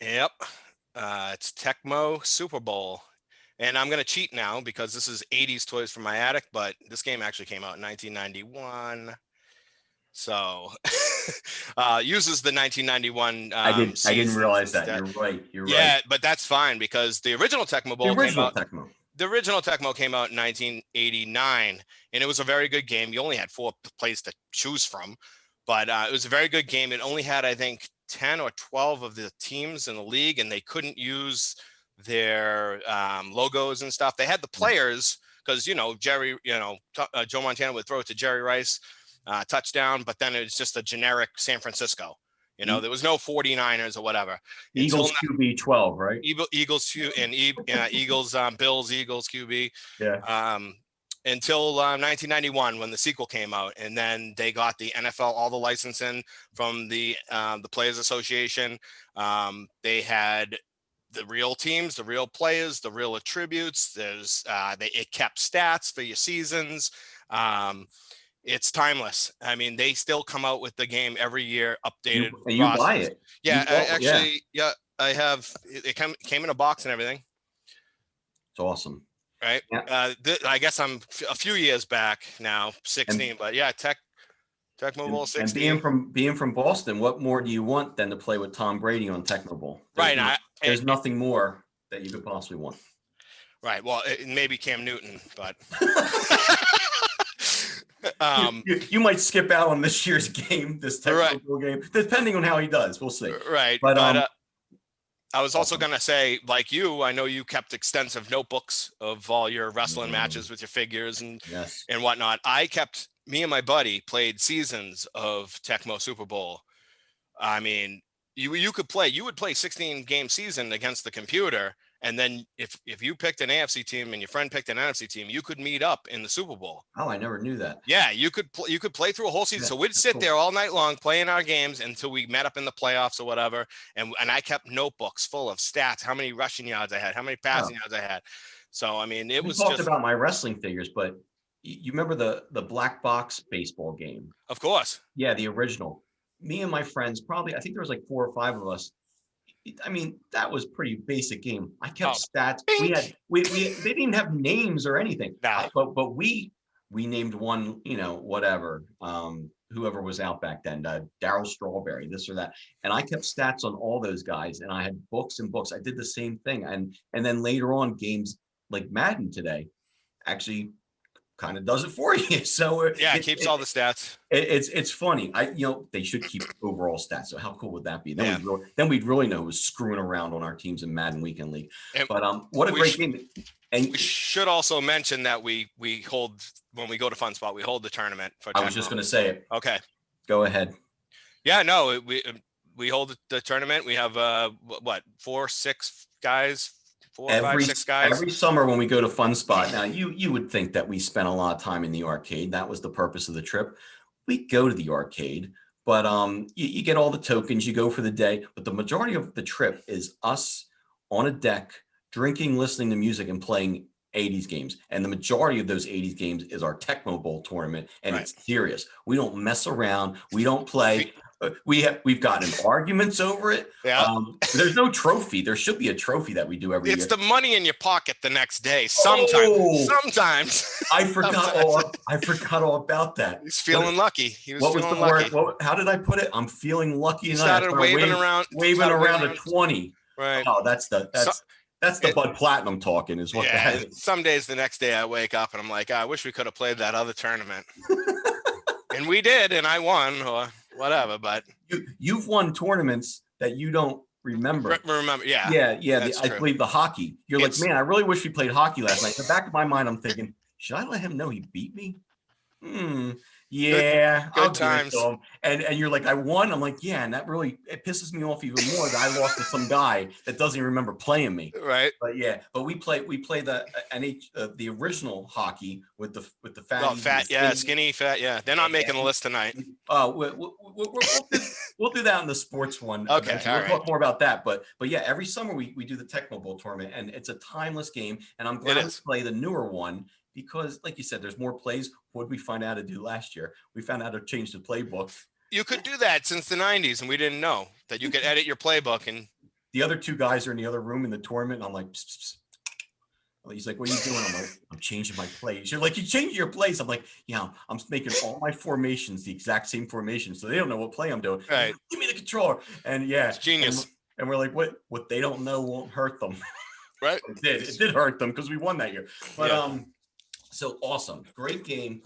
Yep. It's Tecmo Super Bowl. And I'm going to cheat now because this is 80s toys from my attic, but this game actually came out in 1991. So uses the 1991 I didn't seasons realize that. instead. You're right. You're right. Yeah, but that's fine because the original Tecmo The Bowl came original out. Tecmo. The original Tecmo came out in 1989, and it was a very good game. You only had four plays to choose from, but it was a very good game. It only had, I think, 10 or 12 of the teams in the league, and they couldn't use their logos and stuff. They had the Yeah. players because, Jerry, Joe Montana would throw it to Jerry Rice, touchdown, but then it was just a generic San Francisco. E- There was no 49ers or whatever until Eagles QB 12, right? Eagles and Eagles, Bills, Eagles QB, Yeah. um, until 1991 when the sequel came out, and then they got the NFL all the licensing from the Players Association. They had the real teams, the real players, the real attributes. It kept stats for your seasons. It's timeless. I mean, they still come out with the game every year, updated You buy rosters. it. Yeah, Yeah. yeah, I have. It came in a box and everything, It's awesome. right? Yeah. I guess I'm a few years back now, 16, And but yeah, Tecmo Bowl and 16. being from Boston, what more do you want than to play with Tom Brady on Tecmo Bowl? Right. There's nothing more that you could possibly want. Right. Well, maybe Cam Newton, but You might skip out on this year's game, this Tecmo Bowl game, depending on how he does. We'll see. Right. But I was also awesome. going to say, like you, I know you kept extensive notebooks of all your wrestling matches with your figures and Yes. and whatnot. Me and my buddy played seasons of Tecmo Super Bowl. I mean, you would play 16 game season against the computer. And then if you picked an AFC team and your friend picked an NFC team, you could meet up in the Super Bowl. Oh, I never knew that. Yeah, you could play through a whole season. Yeah, so we'd sit there all night long playing our games until we met up in the playoffs or whatever. And I kept notebooks full of stats, how many rushing yards I had, how many passing yards I had. So I mean, it we was talked just about my wrestling figures, but you remember the black box baseball game? Of course. Yeah, the original. Me and my friends, probably, I think there was like 4 or 5 of us. I mean, that was pretty basic game. I kept stats. We had they didn't have names or anything. Nah. But we named one, whatever, whoever was out back then, Daryl Strawberry, this or that. And I kept stats on all those guys, and I had books and books. I did the same thing. And then later on, games like Madden today actually kind of does it for you. So it keeps all the stats. It's funny. They should keep overall stats. So how cool would that be? Then we'd really know who's screwing around on our teams in Madden Weekend League. But what a great game! And we should also mention that we hold, when we go to Fun Spot, we hold the tournament for. I was just going to say it. Okay, go ahead. Yeah, no, we hold the tournament. We have 4, 6 guys. 4, 5, 6 guys. Every summer when we go to Fun Spot, now you would think that we spent a lot of time in the arcade. That was the purpose of the trip. We go to the arcade, but you get all the tokens, you go for the day, but the majority of the trip is us on a deck, drinking, listening to music, and playing 80s games. And the majority of those 80s games is our Tecmo Bowl tournament, and it's serious. We don't mess around. We don't play. We've gotten arguments over it. Yeah. There's no trophy. There should be a trophy that we do every year. It's the money in your pocket the next day. Sometimes. I forgot all about that. He's feeling lucky. What was the word? How did I put it? I'm feeling lucky. And started waving around a 20. Right. Oh, that's the Bud Platinum talking is what that is. Some days the next day I wake up and I'm like, I wish we could have played that other tournament. And we did, and I won or whatever, but you've won tournaments that you don't remember. Yeah. I believe the hockey. You're like, man, I really wish we played hockey last night. In the back of my mind, I'm thinking, should I let him know he beat me? Yeah, good times. And you're like, I won. I'm like, yeah, and that really it pisses me off even more that I lost to some guy that doesn't even remember playing me. Right. But we play the original hockey with the fat. Oh, fat, skinny, fat, yeah. They're not making the list tonight. We'll do that in the sports one. Okay, we'll talk more about that. But yeah, every summer we do the Tecmo Bowl tournament, and it's a timeless game. And I'm glad to play the newer one. Because, like you said, there's more plays. What did we find out to do last year? We found out to change the playbook. You could do that since the 90s, and we didn't know that you could edit your playbook. And the other two guys are in the other room in the tournament. And I'm like, psst, psst, psst. He's like, what are you doing? I'm like, I'm changing my plays. You're like, you changing your plays. I'm like, yeah, I'm making all my formations the exact same formation. So they don't know what play I'm doing. Right. Give me the controller. And yeah. It's genius. And we're like, what they don't know won't hurt them. Right. It did hurt them because we won that year. But so awesome. Great game.